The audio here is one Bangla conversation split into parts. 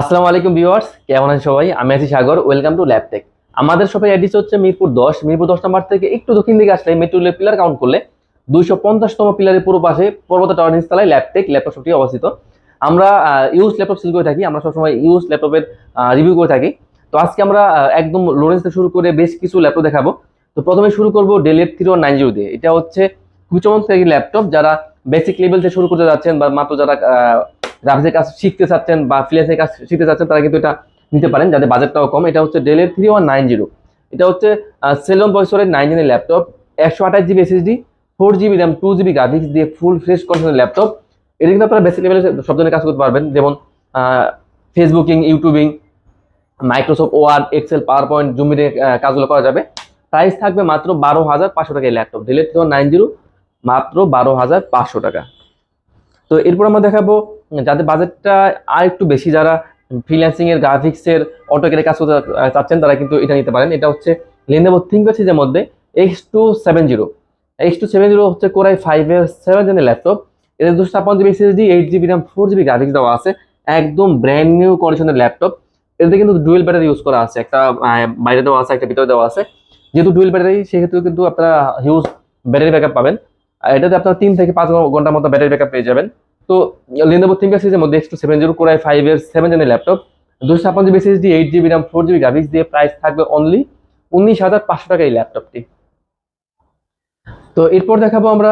আসসালামু আলাইকুম ভিউয়ার্স, কেমন আছেন সবাই? আমি আছি সাগর। Welcome to Labtech. আমাদের শপের অ্যাড্রেস হচ্ছে মিরপুর 10 নাম্বার থেকে একটু দক্ষিণ দিকে আসলে মেট্রো রেলের পিলার কাউন্ট করলে 250তম পিলারের পুরো পাশে পর্বত টাওয়ার নিচতলায় ল্যাবটেক ল্যাপটপ শপটি অবস্থিত। আমরা ইউজ ল্যাপটপ সেল করে থাকি। আমরা সবসময় ইউজ ল্যাপটপের রিভিউ করে থাকি। তো আজকে আমরা একদম লোরেন্স থেকে শুরু করে বেশ কিছু ল্যাপটপ দেখাবো। তো প্রথমে শুরু করবো ডেলের 3190 দিয়ে। এটা হচ্ছে খুবই চমৎকার একটি ল্যাপটপ। যারা বেসিক লেভেল থেকে শুরু করতে যাচ্ছেন বা মাত্র যারা গ্রাফিক্সের কাজ শিখতে চাচ্ছেন বা ফ্রিল্যান্সের কাজ শিখতে চাচ্ছেন, তারা কিন্তু এটা নিতে পারেন যাদের বাজেটটাও কম। এটা হচ্ছে ডেলের 3190। এটা হচ্ছে সেলন প্রসেসরের 9 জেনের laptop, 128 GB SSD, 4 GB RAM, 2 GB graphics দিয়ে ফুল ফ্রেশ কন্ডিশনের ল্যাপটপ। এটা কিন্তু আপনারা বেসিক লেভেলে সব ধরনের কাজ করতে পারবেন, যেমন Facebooking, YouTubing, Microsoft Word, Excel, PowerPoint, Zoom meeting কাজগুলো করা যাবে। প্রাইস থাকবে মাত্র 12,500 টাকা এই ল্যাপটপ, ডেলের 3190 মাত্র 12,500 টাকা। তো এরপর আমরা দেখাবো যাদের বাজেটটা আর একটু বেশি, যারা ফ্রিল্যান্সিং এর গ্রাফিক্সের অটোক্যাডে কাজ করতে চাচ্ছেন, তারা কিন্তু এটা নিতে পারেন। এটা হচ্ছে Lenovo ThinkPad সিরিজের মধ্যে X270। X270 হচ্ছে কোরাই 5 এর 7 জেনের ল্যাপটপ। এর 256 GB SSD, 8 GB RAM, 4 GB graphics দেওয়া আছে। একদম ব্র্যান্ড নিউ কন্ডিশনের ল্যাপটপ। এতে কিন্তু ডুয়েল ব্যাটারি ইউজ করা আছে, একটা বাইরে দেওয়া আছে, একটা ভিতরে দেওয়া আছে। যেহেতু ডুয়েল ব্যাটারি, সেক্ষেত্রে কিন্তু আপনারা হিউজ ব্যাটারি ব্যাকআপ পাবেন। এটাতে আপনারা 3 থেকে 5 ঘন্টার মতো ব্যাটারি ব্যাকআপ পেয়ে যাবেন। তো Lenovo ThinkPad সিরিজের মধ্যে X270 কোরাই 5 এর 7 জেনের laptop, 256 GB SSD, 8 GB RAM, 4 GB graphics দিয়ে প্রাইস থাকবে অনলি 19,500 টাকা এই ল্যাপটপটি। তো এরপর দেখাবো আমরা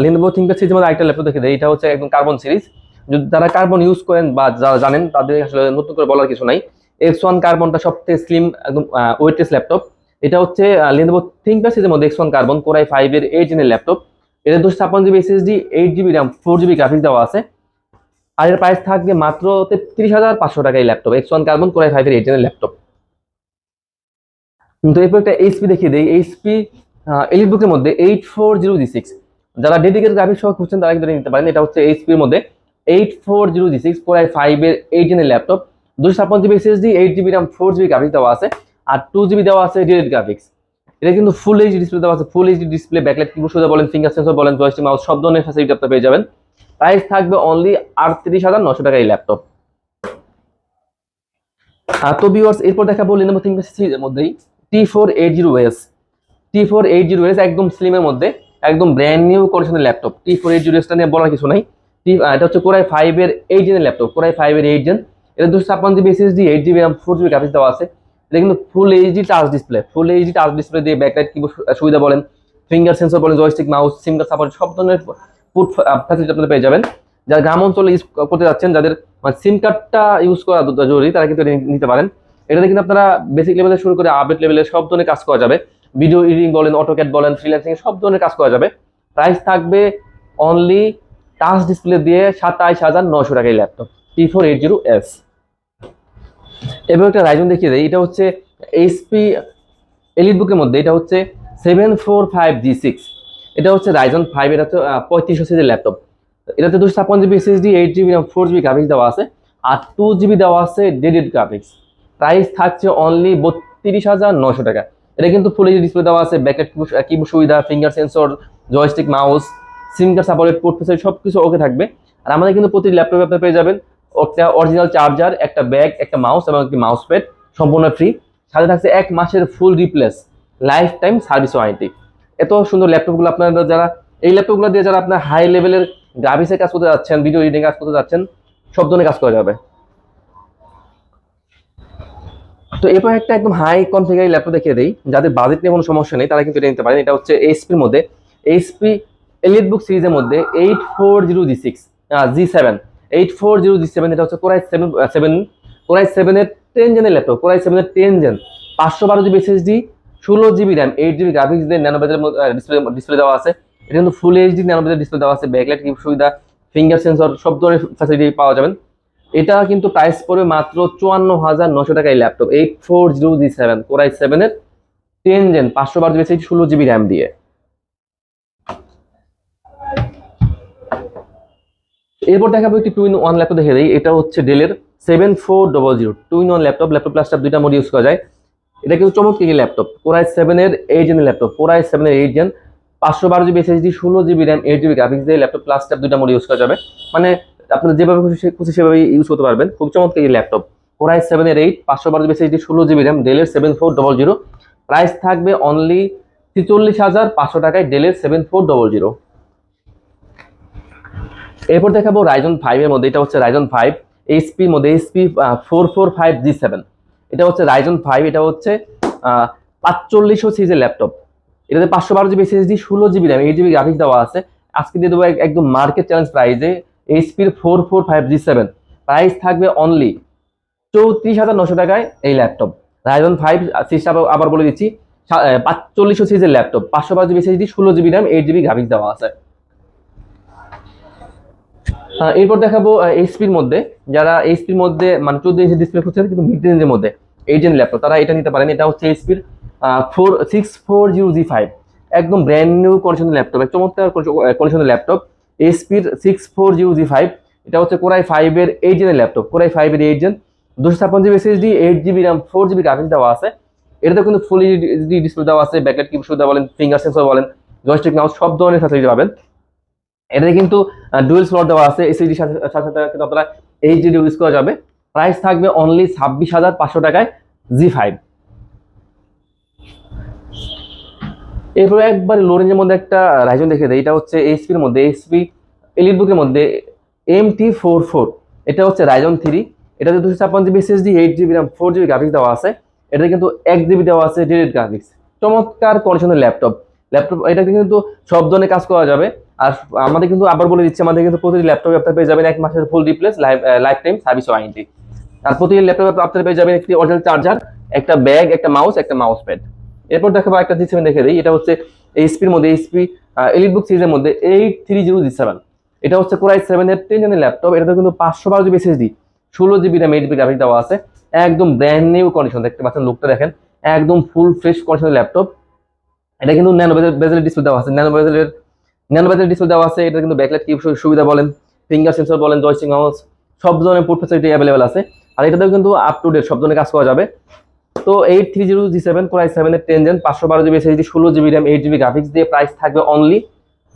Lenovo ThinkPad সিরিজের মধ্যে আরেকটা ল্যাপটপ দেখে দেই। এটা হচ্ছে একদম কার্বন সিরিজ। যদি যারা কার্বন ইউজ করেন বা যারা জানেন, তাদের আসলে নতুন করে বলার কিছু নাই। X1 কার্বনটা সবথেকে স্লিম, একদম ওয়েটলেস ল্যাপটপ। এটা হচ্ছে Lenovo ThinkPad সিরিজের মধ্যে X1 কার্বন কোরাই 5 এর 8 জেনের ল্যাপটপ। এটা 256 GB SSD, 8 GB RAM, 4 GB graphics দেওয়া আছে। আর এর প্রাইস থাকবে মাত্র 33,500 টাকা এই ল্যাপটপ, X1 কার্বন কোরাই 5 এর 8 জেনের ল্যাপটপ। তো এরপর একটা এইচপি দেখিয়ে দেই। এইচপি এলিট বুকের মধ্যে 8400G6। যারা ডেডিকেটেড গ্রাফিক্স সহ খুঁজছেন, তারা কিন্তু নিতে পারেন। এটা হচ্ছে এইচপির মধ্যে 8400G6 কোরাই 5 এর 8 জেনের laptop, 256 GB SSD, 8 GB RAM, 4 GB graphics দেওয়া আছে। আর 2 জিবি দেওয়া আছে ডিরেক্ট গ্রাফিক্স। এটা কিন্তু ফুল এইচডি ডিসপ্লে দেওয়া আছে, full HD display, backlight keyboard সুবিধা বলেন, ফিঙ্গার সেন্সর বলেন, জয়স্টিক মাউস সব ধরনের ফ্যাসিলিটি আপনারা পেয়ে যাবেন। প্রাইস থাকবে অনলি 38,900 টাকা এই ল্যাপটপ। তো ভিউয়ার্স, এরপর দেখাবো Lenovo ThinkPad সিরিজের মধ্যেই T480S। T480S একদম স্লিমের মধ্যে, একদম ব্র্যান্ড নিউ কন্ডিশনের ল্যাপটপ। T480S টা নিয়ে বলার কিছু নাই। এটা হচ্ছে কোরাই 5 এর 8 জেনের ল্যাপটপ, কোরাই 5 এর 8 জেন। এটা 256 GB SSD, 8 GB RAM, 4 GB graphics দেওয়া আছে। এটা কিন্তু full HD touch display, full HD touch display দিয়ে ব্যাকলাইট কিবোর্ড সুবিধা বলেন, ফিঙ্গার সেন্সর বলেন, জয়স্টিক মাউস, সিম কার্ড সাপোর্ট সব ধরনের পুট ফ্যাসিলিটি আপনারা পেয়ে যাবেন। যারা গ্রাম অঞ্চলে ইউজ করতে যাচ্ছেন, যাদের সিম কার্ডটা ইউজ করা জরুরি, তারা কিন্তু নিতে পারেন। এটাতে কিন্তু আপনারা বেসিক লেভেলে শুরু করে আপডেট লেভেলে সব ধরনের কাজ করা যাবে। ভিডিও এডিটিং বলেন, অটোক্যাড বলেন, ফ্রিল্যান্সিং সব ধরনের কাজ করা যাবে। প্রাইস থাকবে অনলি টাচ ডিসপ্লে দিয়ে 27,900 টাকা এই ল্যাপটপ, T480S। এবার একটা রাইজন দেখিয়ে দেয়। এটা হচ্ছে এইচপি এলিট বুকের মধ্যে, এটা হচ্ছে 745G6। এটা হচ্ছে রাইজন 5, এটা হচ্ছে 3500 সিরিজের ল্যাপটপ। এটাতে 256 GB SSD, 8 GB RAM, 4 GB graphics দেওয়া আছে। আর 2 জিবি দেওয়া আছে ডেডিকেটেড গ্রাফিক্স। প্রাইস থাকছে অনলি 32,900 টাকা। এটা কিন্তু ফুল এইচডি ডিসপ্লে দেওয়া আছে, ব্যাকলাইট কিবোর্ড সুবিধা, ফিঙ্গার সেন্সর, জয়স্টিক মাউস, সিম কার্ড সাপোর্টেড, পোর্ট ফেসিলিটি সবকিছু ওকে থাকবে। আর আমাদের কিন্তু প্রতি ল্যাপটপে আপনারা পেয়ে যাবেন একটা অরিজিনাল চার্জার, একটা ব্যাগ, একটা মাউস এবং একটি মাউস প্যাড সম্পূর্ণ ফ্রি। সাথে থাকছে 1 মাসের full replace lifetime service warranty. এত সুন্দর ল্যাপটপগুলো আপনারা যারা এই ল্যাপটপগুলো দিয়ে যারা আপনার হাই লেভেলের গ্রাফিক্সের কাজ করতে যাচ্ছেন, ভিডিও এডিটিং কাজ করতে যাচ্ছেন, সব ধরনের কাজ করা যাবে। তো এরপর একটা একদম হাই কনফিগার ল্যাপটপ দেখিয়ে দেই। যাদের বাজেট নিয়ে কোনো সমস্যা নেই, তারা কিন্তু এটা নিতে পারেন। এটা হচ্ছে এইচপির মধ্যে এইচপি এলিট বুক সিরিজের মধ্যে 8400G6 G7 8400G7। এটা হচ্ছে কোরাই 7 এর 10 জেনের ল্যাপটপ, কোরাই 7 এর 10 gen, 512 GB SSD, 16 GB RAM, 8 GB graphics দিয়ে ন্যানো বেজের ডিসপ্লে দেওয়া আছে। এটা কিন্তু ফুল এইচডি ন্যানো বেজের ডিসপ্লে দেওয়া আছে, ব্যাকলাইট কিবোর্ড সুবিধা, ফিঙ্গার সেন্সর সব ধরনের ফ্যাসিলিটি পাওয়া যাবেন। এটা কিন্তু প্রাইস পড়বে মাত্র 54,900 টাকা এই ল্যাপটপ, 8400G7 কোরাই 7 এর 10 gen, 512 GB SSD, 16 GB RAM দিয়ে। এরপর দেখাবো একটি 2-in-1 ল্যাপটপ দেখে দেই। এটা হচ্ছে ডেলের 7400 2-in-1 ল্যাপটপ, ল্যাপটপ প্লাসটা দুইটা মোড ইউজ করা যায়। এটা কিন্তু চমৎকার একটি ল্যাপটপ, কোরাই 7 এর 8 জেনের ল্যাপটপ, কোরাই 7 এর 8 gen, 512 GB SSD, 16 GB RAM, 8 GB graphics দিয়ে ল্যাপটপ প্লাস ট্যাব দুইটা মোড ইউজ করা যাবে। মানে আপনারা যেভাবে খুশি সেভাবে ইউজ করতে পারবেন। খুব চমৎকার এই ল্যাপটপ। কোরাই 7 এর 8 512 জিবি এসএসডি 16 জিবি র্যাম ডেলের 7400, প্রাইস থাকবে অনলি ৪৬,৫০০ টাকায় ডেলের 7400। এরপর দেখাবো রাইজন 5 এর মধ্যে, এটা হচ্ছে রাইজন 5 এইচপির মধ্যে এইচপি 445G7, এটা হচ্ছে রাইজন 5, এটা হচ্ছে 4500 সিরিজের ল্যাপটপ। এটাতে 512 GB SSD 16 GB RAM 8 GB graphics দেওয়া আছে। আজকে দিয়ে দেবো একদম মার্কেট চ্যালেঞ্জ প্রাইসে এইচপির 445G7, প্রাইস থাকবে অনলি ৩৪,৯০০ টাকায় এই ল্যাপটপ। রাইজন 5 সিরিজটা আবার বলে দিচ্ছি, 4500 সিরিজের laptop, 512 GB SSD 16 GB RAM 8 GB graphics দেওয়া আছে। এরপর দেখাবো এইচপির মধ্যে, যারা এইচপির মধ্যে মানে 14 ইঞ্চি ডিসপ্লে খুঁজছেন কিন্তু মিড রেঞ্জের মধ্যে এইচেন ল্যাপটপ, তারা এটা নিতে পারেন। এটা হচ্ছে এইচপির 6400G5, একদম ব্র্যান্ড নিউ কন্ডিশনের ল্যাপটপ, এক চমৎকার কন্ডিশনের ল্যাপটপ এইচপির 6400G5। এটা হচ্ছে কোরাই 5 এর 8 জেনের ল্যাপটপ, কোরাই 5 এর 8 gen, 256 GB SSD 8 GB RAM 4 GB graphics দেওয়া আছে। এটাতে কিন্তু ফুল এইচডি ডিসপ্লে দেওয়া আছে, ব্যাকলাইট কিবোর্ড সুবিধা বলেন, ফিঙ্গার সেন্সর বলেন, জয়স্টিক মাউস সব ধরনের ফ্যাসিলিটি পাবেন। এটাতে কিন্তু ডুয়েল স্লট দেওয়া আছে, এসএসডি সাথে সাথে কিন্তু আপনারা এইচডি ইউজ করা যাবে। প্রাইস থাকবে অনলি 26,৫০০ টাকায় G5। এরপর একবার লো রেঞ্জের মধ্যে একটা রাইজন দেখে দেয়, এটা হচ্ছে এইচপির মধ্যে এইচপি এলিটবুকের মধ্যে MT44, এটা হচ্ছে রাইজন 3, এটাতে 256 GB SSD 8 GB RAM 4 GB graphics দেওয়া আছে। এটা কিন্তু 1 জিবি দেওয়া আছে ডেডিকেটেড গ্রাফিক্স, চমৎকার কন্ডিশনের ল্যাপটপ। এটাতে কিন্তু সব ধরনের কাজ করা যাবে। আর আমাদের কিন্তু আবার বলে দিচ্ছি, আমাদের কিন্তু প্রতিটি ল্যাপটপে আপনারা পেয়ে যাবেন 1 মাসের full replace lifetime service warranty. আর প্রতিটি ল্যাপটপে আপনারা পেয়ে যাবেন একটি অরিজিনাল চার্জার, একটা ব্যাগ, একটা মাউস প্যাড। এরপর দেখাবো একটা G7 দেখে দিই, এটা হচ্ছে এইচপির মধ্যে এইচপি এলিটবুক সিরিজের মধ্যে 830G7, এটা হচ্ছে কোরাই 7 এর 10 জেনের ল্যাপটপ। এটাতে কিন্তু 512 GB SSD 16 GB RAM 8 GB graphics দেওয়া আছে, একদম ব্র্যান্ড নিউ কন্ডিশন। দেখতে পাচ্ছেন লুকটা দেখেন, একদম ফুল ফ্রেশ কন্ডিশনের ল্যাপটপ। এটা কিন্তু ন্যানো বেজেল ডিসপ্লে দেওয়া আছে, ন্যানো বেজেল ডিসপ্লে দেওয়া আছে। এটা কিন্তু ব্যাকলাইট কিবোর্ড সুবিধা বলেন, ফিঙ্গার সেন্সর বলেন, জয়স্টিক মাউস সব ধরনের পোর্ট ফ্যাসিলিটি অ্যাভেলেবেল আছে। আর এটাতেও কিন্তু আপ টু ডেট সব ধরনের কাজ করা যাবে। তো 830G7 কোরাই 7 এর 10 gen 512 GB SSD 16 GB RAM 8 GB graphics দিয়ে প্রাইস থাকবে অনলি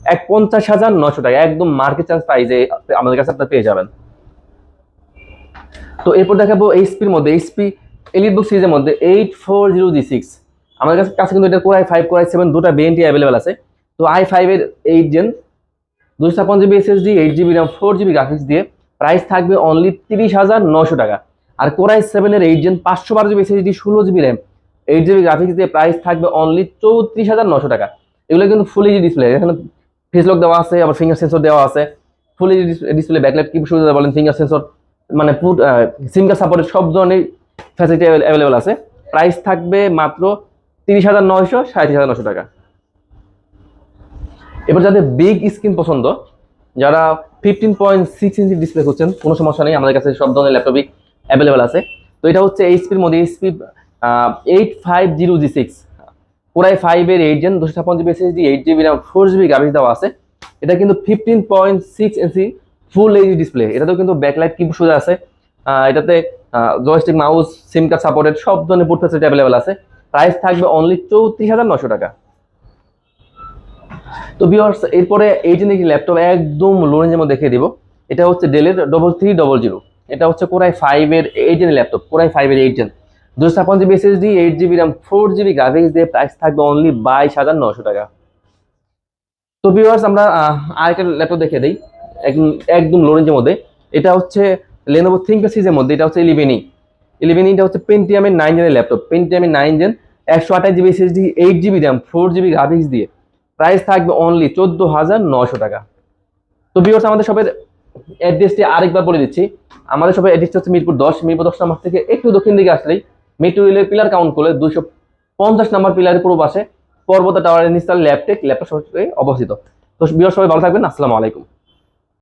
51,৯০০ টাকা, একদম মার্কেট চ্যালেঞ্জ প্রাইসে আমাদের কাছে আপনারা পেয়ে যাবেন। তো এরপর দেখাবো এইচপির মধ্যে এইচপি এলিটবুক সিরিজের মধ্যে 840G6, আমাদের কাছে কিন্তু এটা কোরাই 5 কোরাই 7 দুটো ভেরিয়েন্টই অ্যাভেলেবেল আছে। তো i5 এর 8 gen 256 GB SSD 8 GB RAM 4 GB graphics দিয়ে প্রাইস থাকবে অনলি 30,৯০০ টাকা। আর কোরাই 7 এর 8 gen 512 GB SSD 16 GB RAM 8 GB graphics দিয়ে প্রাইস থাকবে অনলি 34,৯০০ টাকা। এগুলো কিন্তু ফুল এইচডি ডিসপ্লে, এখানে ফেস লক দেওয়া আছে, আবার ফিঙ্গার সেন্সর দেওয়া আছে, full HD display, backlight keyboard সুবিধা বলেন, ফিঙ্গার সেন্সর মানে সিম কার্ড সাপোর্টের সব ধরনের ফ্যাসিলিটি অ্যাভেলেবেল আছে। প্রাইস থাকবে মাত্র 30,৯০০, 37,৯০০ টাকা। এবার যাদের বিগ স্ক্রিন পছন্দ, যারা 15.6 ইঞ্চি ডিসপ্লে করছেন, কোনো সমস্যা নেই, আমাদের কাছে সব ধরনের ল্যাপটপই অ্যাভেলেবেল আছে। তো এটা হচ্ছে এইচপির মধ্যে এইচপি 850G6 কোরাই 5 এর 8 gen 256 GB SSD 8 GB RAM 4 GB graphics দেওয়া আছে। এটা কিন্তু 15.6 ইঞ্চি ফুল এইচডি ডিসপ্লে, এটাতেও কিন্তু ব্যাকলাইট কিবোর্ড সুবিধা আছে। এটাতে জয়স্টিক মাউস সিম কার্ড সাপোর্টেড সব ধরনের পোর্ট ফ্যাসিলিটি অ্যাভেলেবেল আছে। প্রাইস থাকবে অনলি 34,৯০০ টাকা। তো ভিউয়ার্স, এরপরে এই যে নাকি ল্যাপটপ একদম লো রেঞ্জের মধ্যে দেখিয়ে দিব, এটা হচ্ছে ডেলের 3300, এটা হচ্ছে কোরাই 5 এর 8 জেন ল্যাপটপ, কোরাই 5 এর 8 gen 256 GB SSD 8 GB RAM 4 GB graphics দিয়ে প্রাইস থাকবে অনলি 22,৯০০ টাকা। তো ভিউয়ার্স, আমরা আরেকটা ল্যাপটপ দেখে দিই একদম লো রেঞ্জের মধ্যে, এটা হচ্ছে Lenovo ThinkPad সিরিজের মধ্যে, এটা হচ্ছে 11E, এটা হচ্ছে পেন্টিয়ামের 9 জেনের ল্যাপটপ, পেন্টিয়ামের 9 gen 128 GB SSD 8 GB RAM 4 GB graphics দিয়ে প্রাইস থাকবে অনলি 14,৯০০ টাকা। তো ভিউয়ার্স, আমাদের শপের অ্যাড্রেসটি আরেকবার বলে দিচ্ছি, আমাদের শপের অ্যাড্রেসটি হচ্ছে মিরপুর 10 নম্বর থেকে একটু দক্ষিণ দিকে আসলেই মেট্রো রেলের পিলার কাউন্ট করলে 250 নম্বর পিলারের পূর্ব পাশে পর্বতা টাওয়ারের নিচতলায় ল্যাপটপ শপে অবস্থিত। তো ভিউয়ার্স, সবাই ভালো থাকবেন, আসসালামু আলাইকুম।